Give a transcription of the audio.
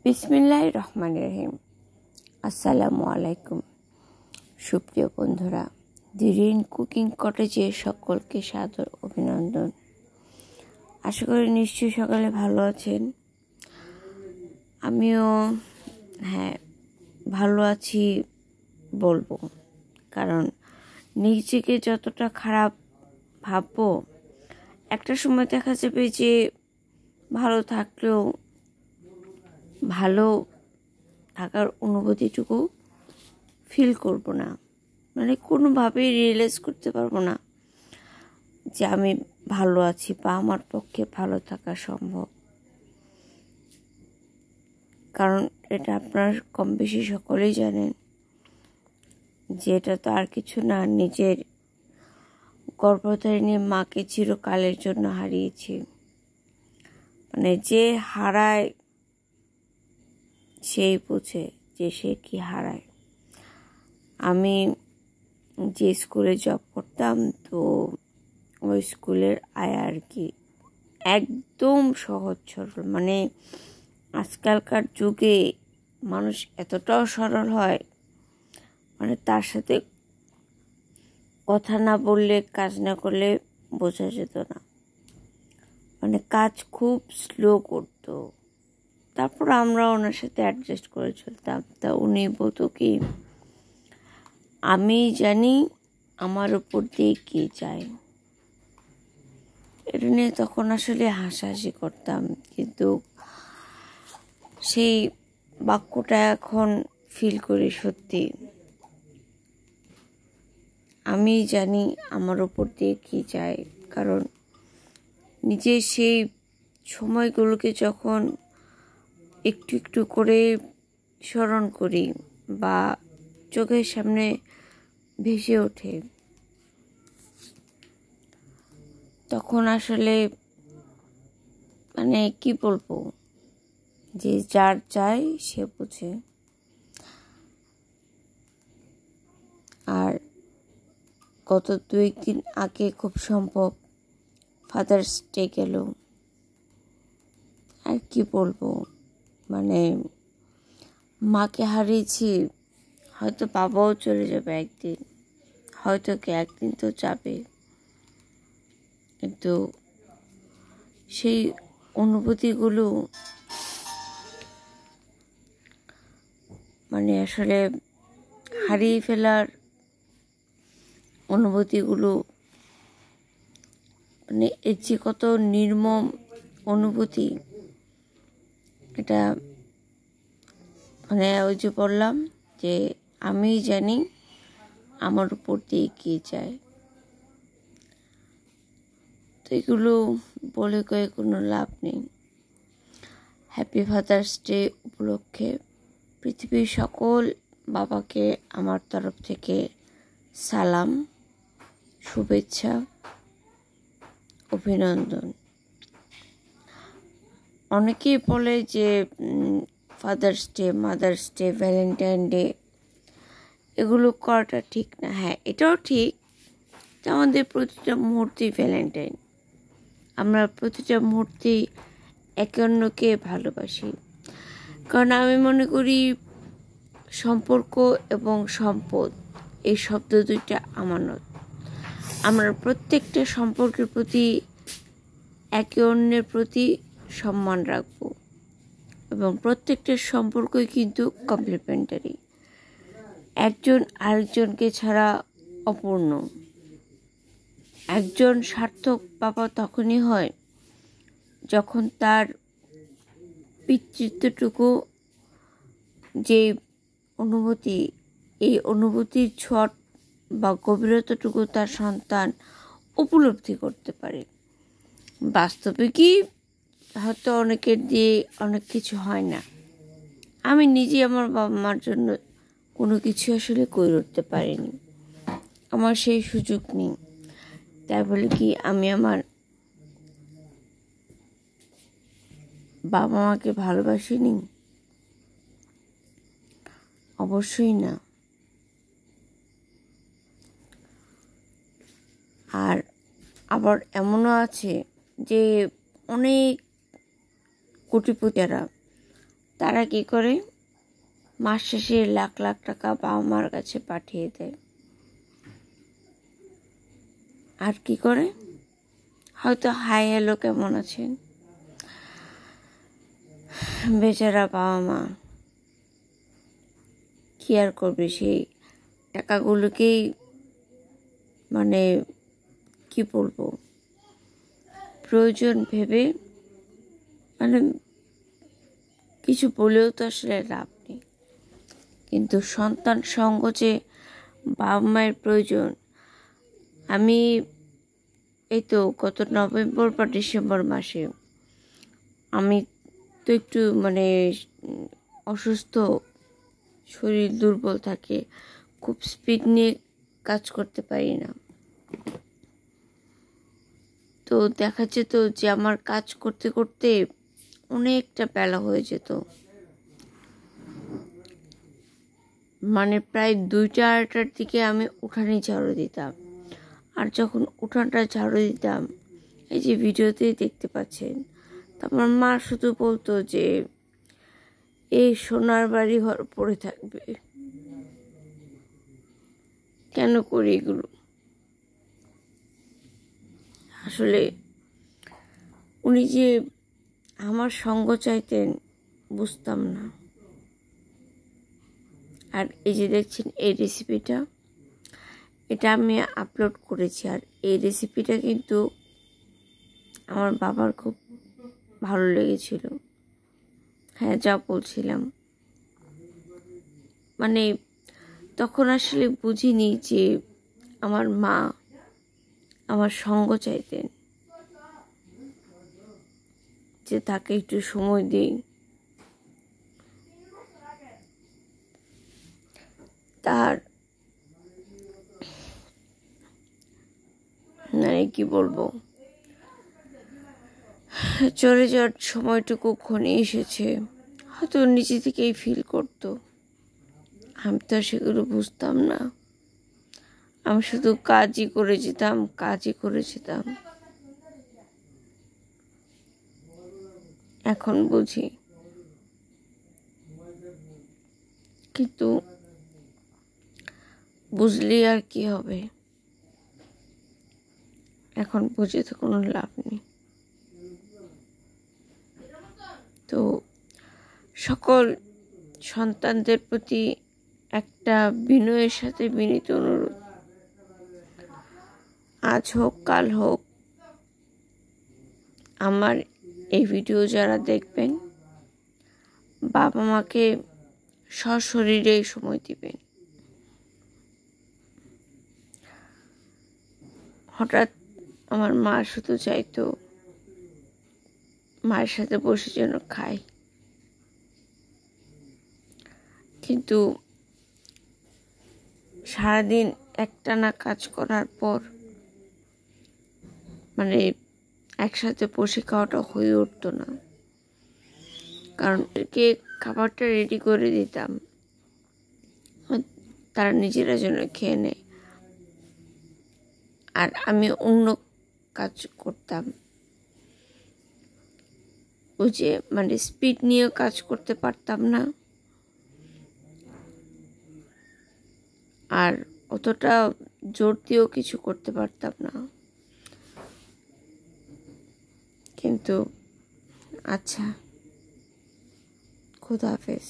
বিসমিল্লাহির রহমানির রহিম। আসসালামু আলাইকুম। সুপ্রিয় বন্ধুরা, দি রিন কুকিং কটেজে সকলকে সাদর অভিনন্দন। আশা করি নিশ্চয়ই সকালে ভালো আছেন। আমিও ভালো আছি বলবো, কারণ নিজেকে যতটা খারাপ ভাববো একটা সময় দেখা যাবে যে ভালো থাকলেও ভালো থাকার অনুভূতিটুকু ফিল করব না, মানে কোনোভাবেই রিয়েলাইজ করতে পারবো না যে আমি ভালো আছি বা আমার পক্ষে ভালো থাকা সম্ভব। কারণ এটা আপনারা কম বেশি সকলেই জানেন যে এটা তো আর কিছু না, নিজের গর্ভধারিণী মাকে চিরকালের জন্য হারিয়েছি। মানে যে হারায় সেই বুঝে যে সে কি হারায়। আমি যে স্কুলে জব করতাম, তো ওই স্কুলের আয়া আর কি একদম সহজ সরল, মানে আজকালকার যুগে মানুষ এতটাও সরল হয়, মানে তার সাথে কথা না বললে, কাজ না করলে বোঝা যেত না। মানে কাজ খুব স্লো করতো, তারপর আমরা ওনার সাথে অ্যাডজাস্ট করে চলতাম। তা উনি বলতো কি, আমি জানি আমার উপর দিয়ে কে যায়। এটা নিয়ে তখন আসলে হাসাহাসি করতাম, কিন্তু সেই বাক্যটা এখন ফিল করি সত্যি। আমি জানি আমার উপর দিয়ে কি যায়, কারণ নিজের সেই সময়গুলোকে যখন একটু একটু করে স্মরণ করি বা চোখের সামনে ভেসে ওঠে, তখন আসলে মানে কি বলবো, যে যার চাই সে বুঝে। আর গত 2 দিন আগে খুব সম্ভব ফাদার্স ডে গেল। আর কি বলবো, মানে মাকে হারিয়েছি, হয়তো বাবাও চলে যাবে একদিন, হয়তো কি একদিন তো যাবে, কিন্তু সেই অনুভূতিগুলো মানে আসলে হারিয়ে ফেলার অনুভূতিগুলো, মানে এর যে কত নির্মম অনুভূতি, এটা মানে ওই যে বললাম যে আমি জানি আমার উপর দিয়ে কে যায়। তো এগুলো বলে কয়ে কোনো লাভ নেই। হ্যাপি ফাদার্স ডে উপলক্ষে পৃথিবীর সকল বাবাকে আমার তরফ থেকে সালাম, শুভেচ্ছা, অভিনন্দন। অনেকেই বলে যে father's day, mother's day, Valentine day এগুলো করাটা ঠিক না। হ্যাঁ, এটাও ঠিক যে আমাদের প্রতিটা মুহূর্তেই ভ্যালেন্টাইন, আমরা প্রতিটা মুহূর্তেই একে অন্যকে ভালোবাসি। কারণ আমি মনে করি সম্পর্ক এবং সম্পদ এই শব্দ দুইটা আমানত। আমরা প্রত্যেকটা সম্পর্কের প্রতি একে অন্যের প্রতি সম্মান রাখব, এবং প্রত্যেকটা সম্পর্কই কিন্তু কমপ্লিমেন্টারি, একজন আরেকজনকে ছাড়া অপূর্ণ। একজন সার্থক বাবা তখনই হয় যখন তার পিতৃত্বটুকু, যে অনুভূতি, এই অনুভূতির ছট বা গভীরতাটুকু তার সন্তান উপলব্ধি করতে পারে। বাস্তবে কি হয়তো অনেকের দিয়ে অনেক কিছু হয় না। আমি নিজে আমার বাবা মার জন্য কোনো কিছু আসলে করে উঠতে পারিনি, আমার সেই সুযোগ নেই। তাই বলে কি আমি আমার বাবা মাকে ভালোবাসিনি? অবশ্যই না। আর আবার এমনও আছে যে অনেক কোটিপতিরা, তারা কি করে মাস শেষে লাখ লাখ টাকা বাবা মার কাছে পাঠিয়ে দেয়। আর কি করে, হয়তো হাই হ্যালো কেমন আছেন, বেচারা বাবা মা কি আর করবে, সেই টাকাগুলোকেই মানে কি বলবো, প্রয়োজন ভেবে মানে কিছু বলেও তো আসলে লাভ নেই। কিন্তু সন্তান সঙ্গ যে বাবা মায়ের প্রয়োজন, আমি এই তো গত নভেম্বর বা ডিসেম্বর মাসে আমি তো একটু মানে অসুস্থ, শরীর দুর্বল থাকে, খুব স্পিড নিয়ে কাজ করতে পারি না। তো দেখা যেত যে আমার কাজ করতে করতে অনেকটা বেলা হয়ে যেত, মানে প্রায় 2টা-2:30টার দিকে আমি উঠানে ঝাড়ু দিতাম। আর যখন উঠানটা ঝাড়ু দিতাম, এই যে ভিডিওতেই দেখতে পাচ্ছেন, আমার মা শুধু বলতো যে এই সোনার বাড়ি ঘর পড়ে থাকবে, কেন করি এগুলো। আসলে উনি যে আমার সঙ্গ চাইতেন বুঝতাম না। আর এই যে দেখছেন এই রেসিপিটা, এটা আমি আপলোড করেছি। আর এই রেসিপিটা কিন্তু আমার বাবার খুব ভালো লেগেছিল। হ্যাঁ, যা বলছিলাম, মানে তখন আসলে বুঝিনি যে আমার মা আমার সঙ্গ চাইতেন, যে তাকে একটু সময় দিই। তার মানে কি বলবো, চলে যাওয়ার সময়টুকু ক্ষণে এসেছে, হয়তো নিজে থেকেই ফিল করতো। আমি তো সেগুলো বুঝতাম না, আমি শুধু কাজই করে যেতাম। এখন বুঝি, কিন্তু বুঝলি আর কি হবে, এখন বুঝে তো কোনো লাভ নেই। তো সকল সন্তানদের প্রতি একটা বিনয়ের সাথে বিনীত অনুরোধ, আজ হোক কাল হোক আমার এই ভিডিও যারা দেখবেন, বাবা মাকে সশরীরে সময় দিবেন। হঠাৎ আমার মা শুধু চাইতো মায়ের সাথে বসে যেন খাই, কিন্তু সারাদিন একটানা কাজ করার পর মানে একসাথে বসে খাওয়াটা হয়ে উঠতো না। কারণ একে খাবারটা রেডি করে দিতাম, তারা নিজেরা যেন খেয়ে নেয়, আর আমি অন্য কাজ করতাম। ওই যে মানে স্পিড নিয়েও কাজ করতে পারতাম না, আর অতটা জোর দিয়েও কিছু করতে পারতাম না। কিন্তু আচ্ছা, খুদা হাফেজ।